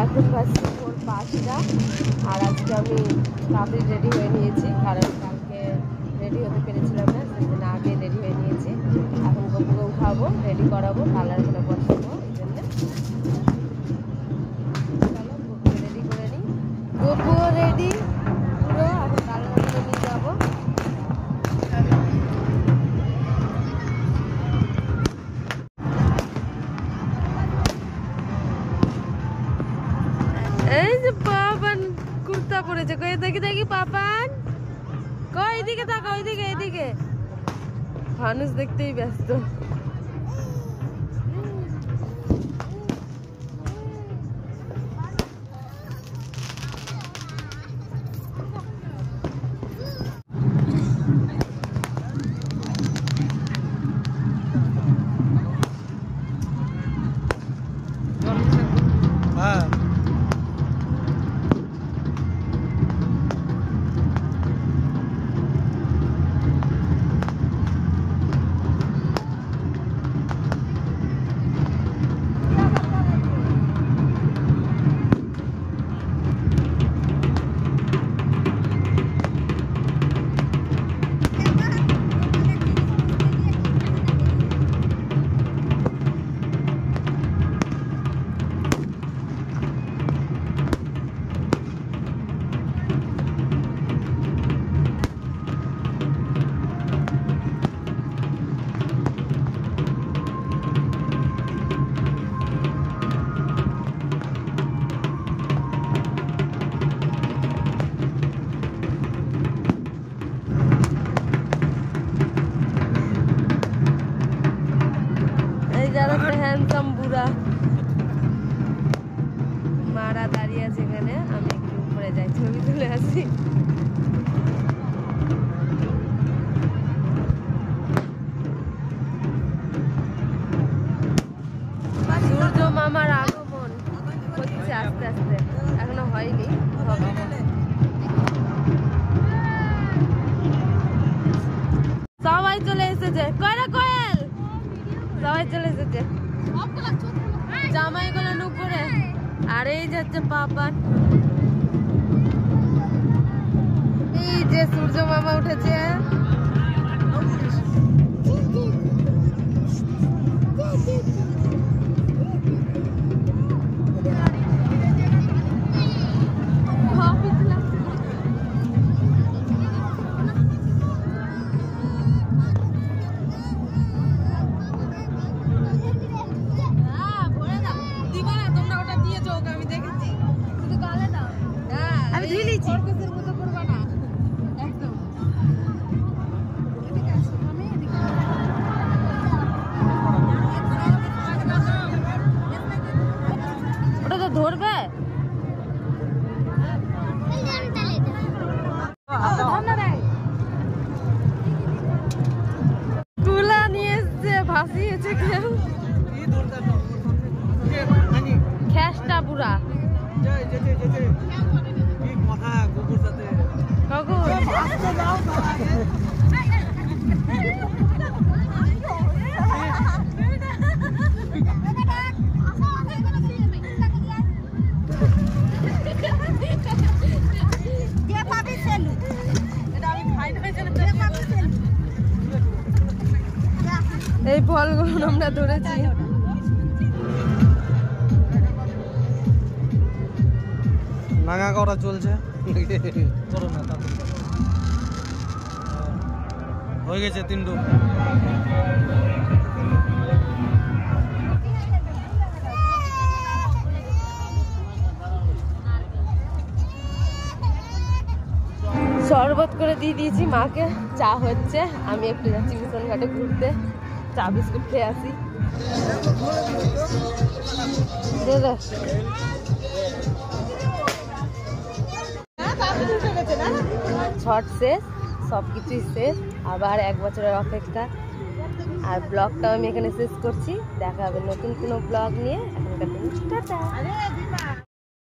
এখন বাজছে ভোর 5টা। আর আজকে আমি তাড়াতাড়ি রেডি হয়ে নিয়েছি, কারণ কালকে রেডি হতে পেরেছিলাম না, সেই জন্য আগে রেডি হয়ে নিয়েছি। এখন গপুকে উঠাবো, রেডি করাবো, কালার করে বসাবো। এই জন্য চলো গপুকে রেডি করে নিই। গপুও রেডি পুরো, এখন কালার করে নিয়ে যাবো। এই যে পাপান কুর্তা পরেছে, কই দেখি দেখি পাপান, কই এদিকে তাকা, ওইদিকে এদিকে। ফানুস দেখতেই ব্যস্ত। হ্যান্ডসাম বুড়া মারা দাঁড়িয়ে আছে এখানে, আমি একটু উপরে যাই, ছবি তুলে আসি। সূর্য মামার আগমন হচ্ছে আস্তে আস্তে, এখনো হয়নি, হবে। সবাই চলে এসেছে, কয়রা কোয়েল সবাই চলে এসেছে, জামাই গুলো উপরে। আর এই যাচ্ছে পাপান, এই যে সূর্য মামা উঠেছে। ওটা তো ধরবে। তুলা নিয়ে এসছে, ভাসিয়েছে কেউ, খ্যাসটা বুড়া এই ফলগুলো আমরা ধরেছি। নাঙ্গা করা চলছে, হয়ে গেছে 3 ডুব। শরবত করে দিয়ে দিয়েছি মাকে, চা হচ্ছে, আমি একটু যাচ্ছি মিশন ঘাটে ঘুরতে, চা বিস্কুট খেয়ে আসি। ছট শেষ, সবকিছুই শেষ, আবার 1 বছরের অপেক্ষা। আর ব্লগটাও আমি এখানে শেষ করছি, দেখা হবে নতুন কোনো ব্লগ নিয়ে। এখনকার দিন টাটা।